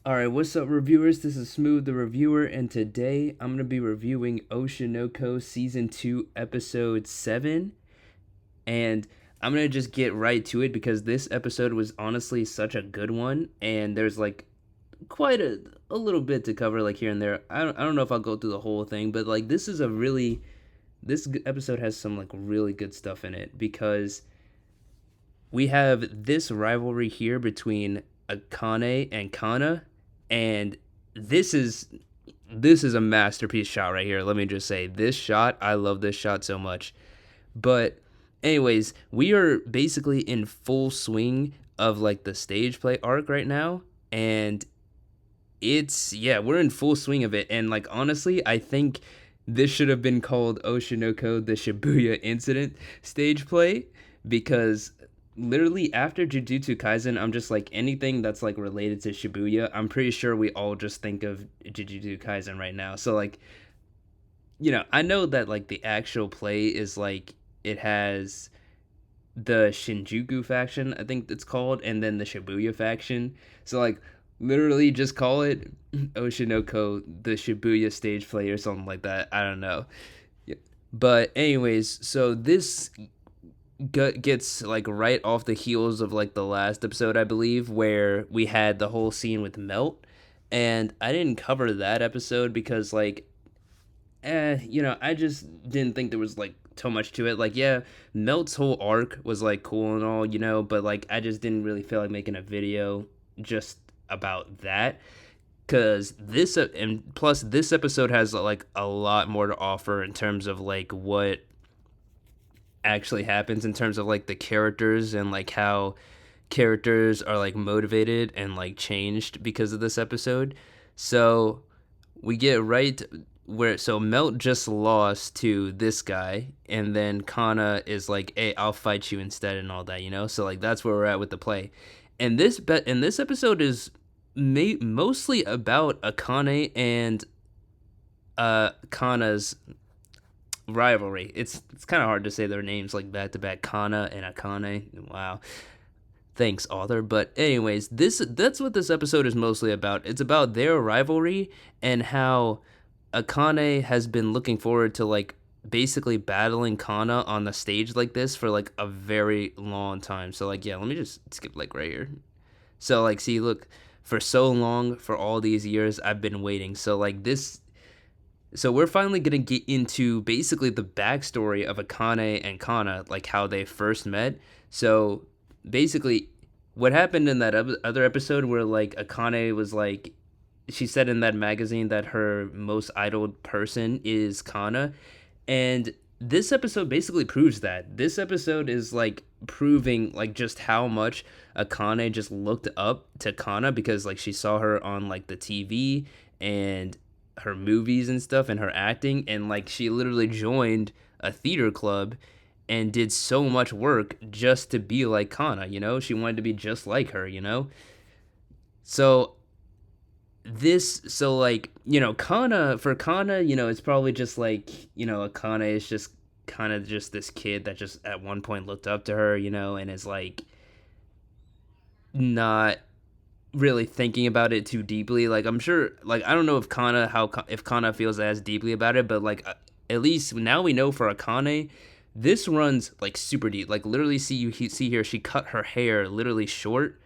Alright, what's up, reviewers? This is Smooth the Reviewer, and today I'm going to be reviewing Oshinoko Season 2, Episode 7. And I'm going to just get right to it because this episode was honestly such a good one, and there's like quite a little bit to cover, like here and there. I don't know if I'll go through the whole thing, but like this is a really. This episode has some like really good stuff in it because we have this rivalry here between Akane and Kana, and this is this is a masterpiece shot right here. Let me just say, this shot, I love this shot so much. But anyways, we are basically in full swing of like the stage play arc right now, and it's yeah, we're in full swing of it. And like honestly, I think this should have been called Oshinoko the Shibuya Incident stage play because literally after Jujutsu Kaisen, I'm just like anything that's like related to Shibuya, I'm pretty sure we all just think of Jujutsu Kaisen right now. So like, I know that like the actual play is like it has the Shinjuku faction, I think it's called, and then the Shibuya faction. So like literally just call it Oshinoko the Shibuya stage play or something like that. I don't know. Yeah. But anyways, so this gets like right off the heels of like the last episode, I believe, where we had the whole scene with Melt, and I didn't cover that episode because like I just didn't think there was like so much to it. Like, yeah, Melt's whole arc was like cool and all, but like I just didn't really feel like making a video just about that because this and plus this episode has like a lot more to offer in terms of like what actually happens in terms of like the characters and like how characters are like motivated and like changed because of this episode. So we get right where so Melt just lost to this guy, and then Kana is like, "Hey, I'll fight you instead," and all that. So like that's where we're at with the play, and this episode is mostly about Akane and Kana's rivalry. It's kind of hard to say their names like back to back, Kana and Akane. Wow. Thanks, author. But anyways, that's what this episode is mostly about. It's about their rivalry and how Akane has been looking forward to like basically battling Kana on the stage like this for like a very long time. So like yeah, let me just skip like right here. So like see, look, for so long, for all these years I've been waiting. So like this so we're finally gonna get into basically the backstory of Akane and Kana, like how they first met. So basically, what happened in that other episode where like Akane was like, she said in that magazine that her most idoled person is Kana, and this episode basically proves that. This episode is like proving like just how much Akane just looked up to Kana because like she saw her on like the TV and her movies and stuff and her acting, and like she literally joined a theater club and did so much work just to be like Kana. She wanted to be just like her. So like Kana, for Kana, it's probably just like Kana is just kind of just this kid that just at one point looked up to her, and is like not really thinking about it too deeply. Like I'm sure, like I don't know if Kana feels as deeply about it, but like at least now we know for Akane, this runs like super deep. Like literally, see here, she cut her hair literally short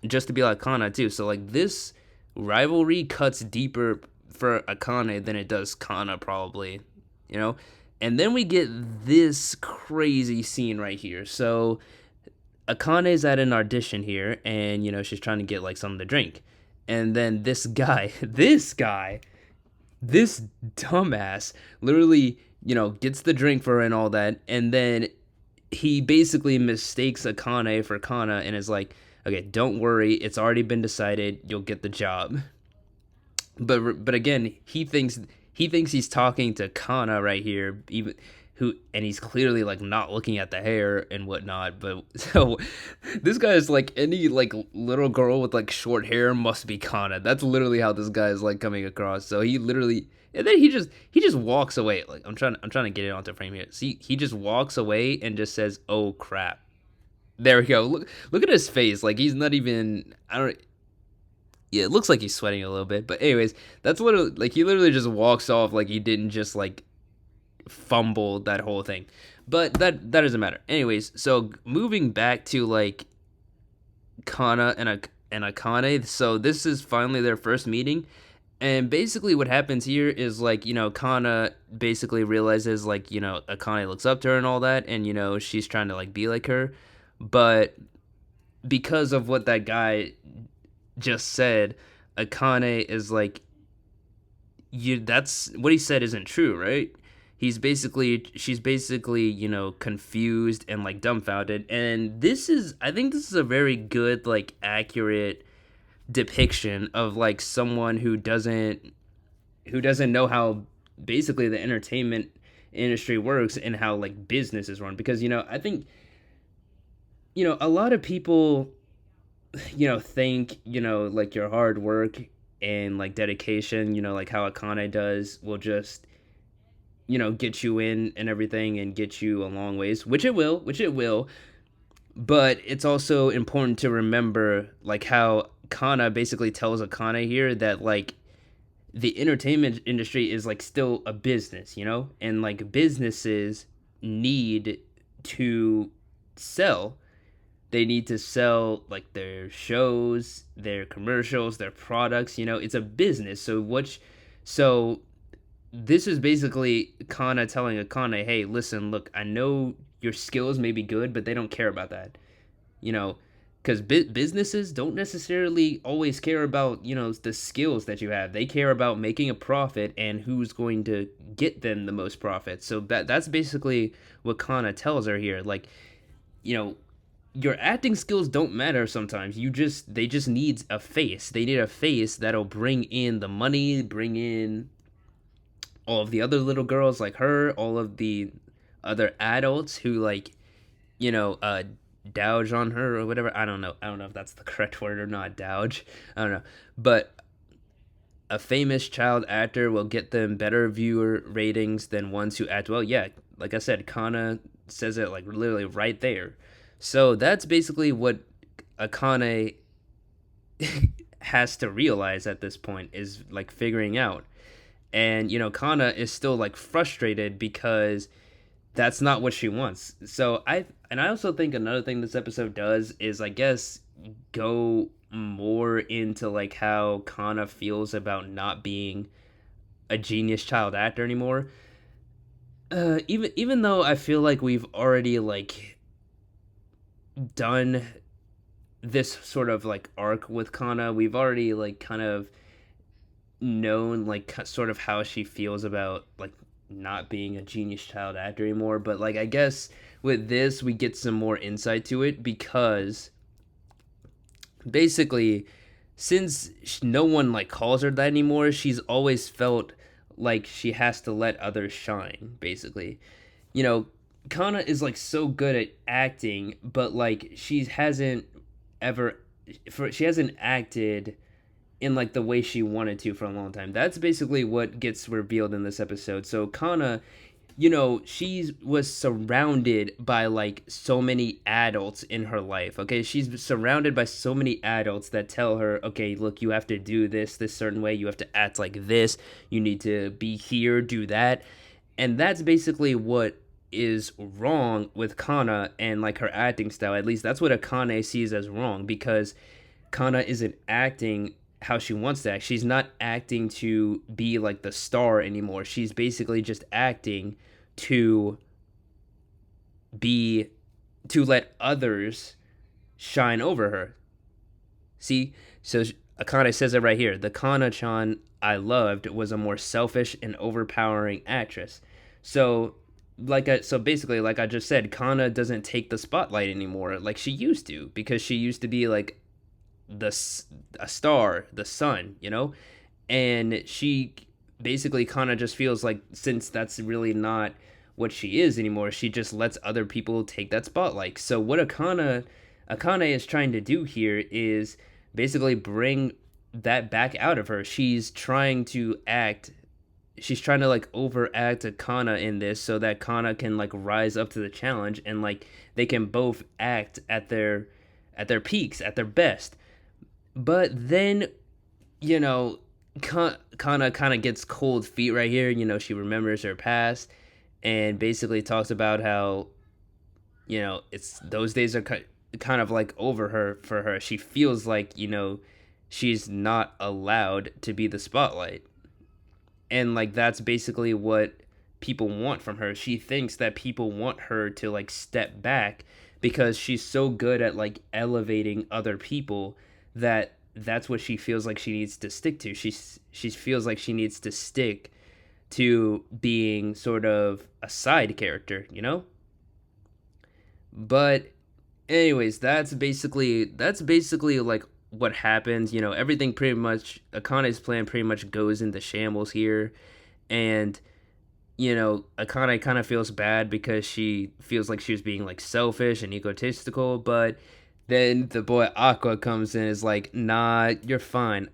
just to be like Kana too. So like this rivalry cuts deeper for Akane than it does Kana probably, you know. And then we get this crazy scene right here. So Akane's at an audition here, and she's trying to get like something to drink, and then this guy, this dumbass, literally gets the drink for her and all that, and then he basically mistakes Akane for Kana and is like, "Okay, don't worry, it's already been decided. You'll get the job." But again, he thinks he's talking to Kana right here, even and he's clearly like not looking at the hair and whatnot. But so this guy is like any like little girl with like short hair must be Kana. That's literally how this guy is like coming across. So he literally, and then he just walks away. Like I'm trying to get it onto frame here. See, he just walks away and just says, "Oh crap." There we go. Look at his face. Like he's not even. I don't. Yeah, it looks like he's sweating a little bit. But anyways, that's literally like he literally just walks off like he didn't just like fumble that whole thing. But that doesn't matter. Anyways, so moving back to like Kana and Akane. So this is finally their first meeting. And basically what happens here is like, Kana basically realizes like, Akane looks up to her and all that, and she's trying to like be like her. But because of what that guy just said, Akane is like, you that's what he said isn't true, right? She's basically, confused and like dumbfounded. And I think this is a very good, like accurate depiction of like someone who doesn't know how basically the entertainment industry works and how like business is run. Because, I think, a lot of people, think, like your hard work and like dedication, like how Akane does, will just get you in and everything and get you a long ways, which it will. But it's also important to remember like how Kana basically tells Akane here that like the entertainment industry is like still a business, and like businesses need to sell. They need to sell like their shows, their commercials, their products. It's a business. So this is basically Kana telling Akane, hey, listen, look, I know your skills may be good, but they don't care about that. You know, because businesses don't necessarily always care about the skills that you have. They care about making a profit and who's going to get them the most profit. So that's basically what Kana tells her here. Like, you know, your acting skills don't matter sometimes. They just need a face. They need a face that'll bring in the money, bring in all of the other little girls like her, all of the other adults who like, you know, uh douge on her or whatever. I don't know if that's the correct word or not, douge. I don't know. But a famous child actor will get them better viewer ratings than ones who act well. Yeah, like I said, Kana says it like literally right there. So that's basically what Akane has to realize at this point, is like figuring out. And Kana is still like frustrated because that's not what she wants. I also think another thing this episode does is, I guess, go more into like how Kana feels about not being a genius child actor anymore. Even though I feel like we've already like done this sort of like arc with Kana, we've already like kind of known like sort of how she feels about like not being a genius child actor anymore. But like, I guess with this we get some more insight to it, because basically, since no one like calls her that anymore, she's always felt like she has to let others shine, basically. you know Kana is like so good at acting, but like ever she hasn't acted in like the way she wanted to for a long time. That's basically what gets revealed in this episode. So Kana, she was surrounded by like so many adults in her life. Okay, she's surrounded by so many adults that tell her, okay, look, you have to do this certain way, you have to act like this, you need to be here, do that. And that's basically what is wrong with Kana and like her acting style. At least that's what Akane sees as wrong, because Kana isn't acting how she wants to act. She's not acting to be like the star anymore. She's basically just acting to be to let others shine over her. See? So Akane says it right here. The Kana-chan I loved was a more selfish and overpowering actress. So so basically, like I just said, Kana doesn't take the spotlight anymore like she used to, because she used to be like the a star, the sun, and she basically kind of just feels like, since that's really not what she is anymore, she just lets other people take that spotlight. So what Akane is trying to do here is basically bring that back out of her. She's trying to like overact Kana in this, so that Kana can like rise up to the challenge, and like they can both act at their peaks, at their best. But then you know, kind of gets cold feet right here. She remembers her past and basically talks about how it's those days are kind of like over her for her. She feels like she's not allowed to be the spotlight, and like that's basically what people want from her. She thinks that people want her to like step back because she's so good at like elevating other people that that's what she feels like she needs to stick to. She feels like she needs to stick to being sort of a side character, But anyways, that's basically like what happens. Everything pretty much Akane's plan pretty much goes into shambles here, and Akane kind of feels bad because she feels like she was being like selfish and egotistical, but then the boy Aqua comes in and is like, "Nah, you're fine."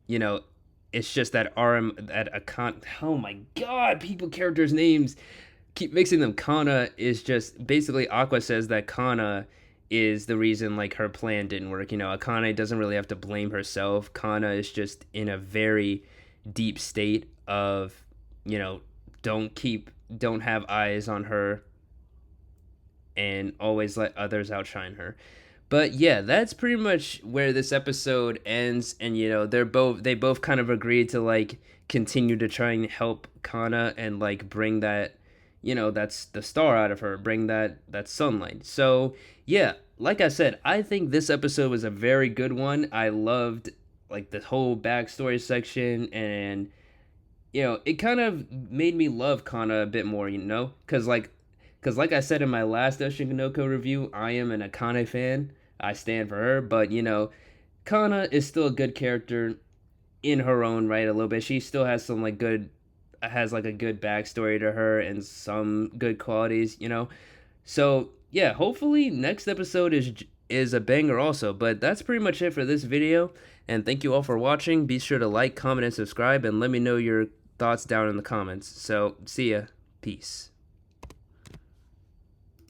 You know, it's just that RM that Akane. Oh my God, people characters names keep mixing them. Kana is just basically Aqua says that Kana is the reason like her plan didn't work. Akane doesn't really have to blame herself. Kana is just in a very deep state of you know don't have eyes on her and always let others outshine her. But yeah, that's pretty much where this episode ends, and they both kind of agreed to like continue to try and help Kana and like bring that that's the star out of her, bring that sunlight. So yeah, like I said, I think this episode was a very good one. I loved like the whole backstory section, and it kind of made me love Kana a bit more, because like I said in my last Oshinkanoko review, I am an Akane fan. I stand for her, but Kana is still a good character in her own right a little bit. She still has some like good has like a good backstory to her and some good qualities. So yeah, hopefully next episode is a banger also. But that's pretty much it for this video. And thank you all for watching. Be sure to like, comment, and subscribe, and let me know your thoughts down in the comments. So see ya. Peace.